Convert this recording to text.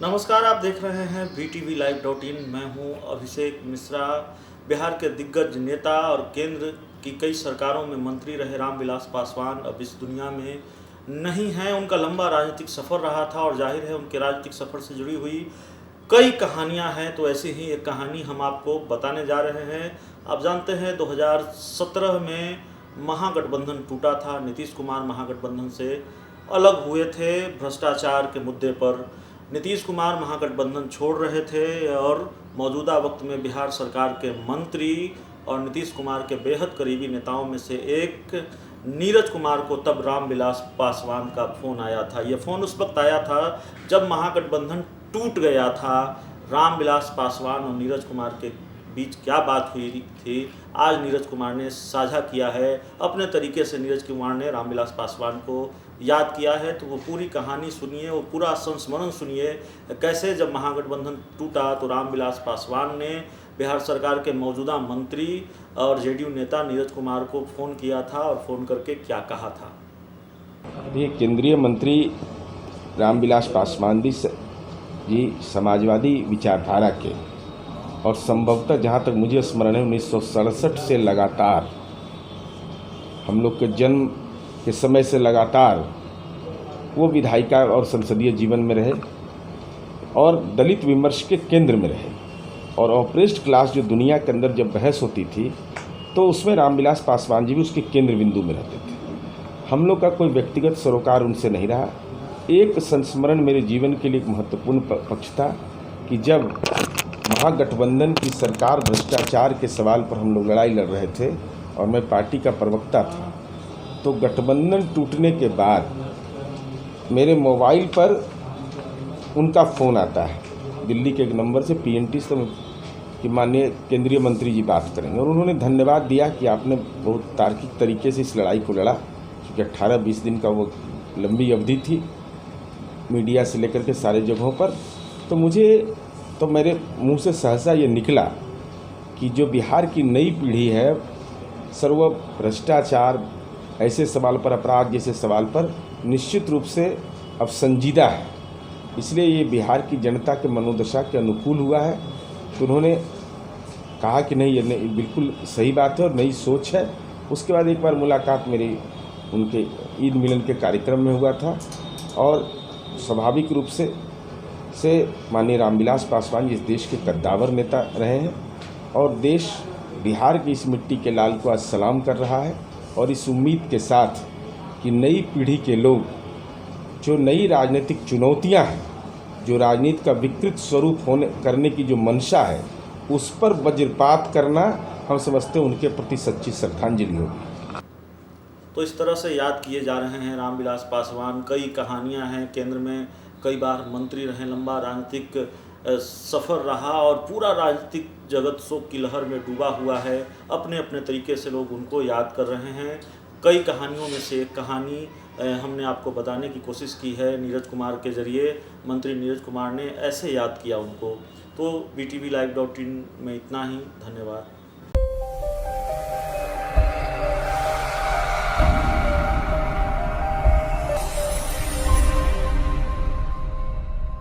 नमस्कार, आप देख रहे हैं VTVLive.in। मैं हूं अभिषेक मिश्रा। बिहार के दिग्गज नेता और केंद्र की कई सरकारों में मंत्री रहे रामविलास पासवान अब इस दुनिया में नहीं हैं। उनका लंबा राजनीतिक सफ़र रहा था और जाहिर है उनके राजनीतिक सफ़र से जुड़ी हुई कई कहानियां हैं। तो ऐसी ही एक कहानी हम आपको बताने जा रहे हैं। आप जानते हैं 2017 में महागठबंधन टूटा था। नीतीश कुमार महागठबंधन से अलग हुए थे भ्रष्टाचार के मुद्दे पर। नीतीश कुमार महागठबंधन छोड़ रहे थे और मौजूदा वक्त में बिहार सरकार के मंत्री और नीतीश कुमार के बेहद करीबी नेताओं में से एक नीरज कुमार को तब रामविलास पासवान का फ़ोन आया था। ये फ़ोन उस वक्त आया था जब महागठबंधन टूट गया था। रामविलास पासवान और नीरज कुमार के बीच क्या बात हुई थी, आज नीरज कुमार ने साझा किया है। अपने तरीके से नीरज कुमार ने रामविलास पासवान को याद किया है। तो वो पूरी कहानी सुनिए, वो पूरा संस्मरण सुनिए, कैसे जब महागठबंधन टूटा तो रामविलास पासवान ने बिहार सरकार के मौजूदा मंत्री और जेडीयू नेता नीरज कुमार को फ़ोन किया था और फ़ोन करके क्या कहा था। ये केंद्रीय मंत्री रामविलास पासवान जी समाजवादी विचारधारा के और संभवतः जहाँ तक मुझे स्मरण है 1967 से लगातार हम लोग के जन्म के समय से लगातार वो विधायिका और संसदीय जीवन में रहे और दलित विमर्श के केंद्र में रहे। और ऑपरेस्ट क्लास जो दुनिया के अंदर जब बहस होती थी तो उसमें रामविलास पासवान जी भी उसके केंद्र बिंदु में रहते थे। हम लोग का कोई व्यक्तिगत सरोकार उनसे नहीं रहा। एक संस्मरण मेरे जीवन के लिए एक महत्वपूर्ण पक्ष था कि जब महागठबंधन की सरकार भ्रष्टाचार के सवाल पर हम लोग लड़ाई लड़ रहे थे और मैं पार्टी का प्रवक्ता था, तो गठबंधन टूटने के बाद मेरे मोबाइल पर उनका फ़ोन आता है दिल्ली के एक नंबर से, PNT से, कि माननीय केंद्रीय मंत्री जी बात करेंगे। और उन्होंने धन्यवाद दिया कि आपने बहुत तार्किक तरीके से इस लड़ाई को लड़ा, क्योंकि 18-20 दिन का वो लंबी अवधि थी मीडिया से लेकर के सारे जगहों पर। तो मेरे मुंह से सहसा ये निकला कि जो बिहार की नई पीढ़ी है सर्व भ्रष्टाचार ऐसे सवाल पर, अपराध जैसे सवाल पर निश्चित रूप से अब संजीदा है, इसलिए ये बिहार की जनता के मनोदशा के अनुकूल हुआ है। तो उन्होंने कहा कि नहीं, ये बिल्कुल सही बात है और नई सोच है। उसके बाद एक बार मुलाकात मेरी उनके ईद मिलन के कार्यक्रम में हुआ था और स्वाभाविक रूप से माननीय रामविलास पासवान इस देश के कद्दावर नेता रहे हैं और देश बिहार की इस मिट्टी के लाल को आज सलाम कर रहा है। और इस उम्मीद के साथ कि नई पीढ़ी के लोग जो नई राजनीतिक चुनौतियां हैं, जो राजनीति का विकृत स्वरूप करने की जो मंशा है, उस पर वज्रपात करना हम समझते हैं उनके प्रति सच्ची श्रद्धांजलि होगी। तो इस तरह से याद किए जा रहे हैं रामविलास पासवान। कई कहानियां हैं, केंद्र में कई बार मंत्री रहे, लंबा राजनीतिक सफ़र रहा और पूरा राजनीतिक जगत शोक की लहर में डूबा हुआ है। अपने अपने तरीके से लोग उनको याद कर रहे हैं। कई कहानियों में से एक कहानी हमने आपको बताने की कोशिश की है नीरज कुमार के ज़रिए। मंत्री नीरज कुमार ने ऐसे याद किया उनको। तो VTVLive.in में इतना ही। धन्यवाद।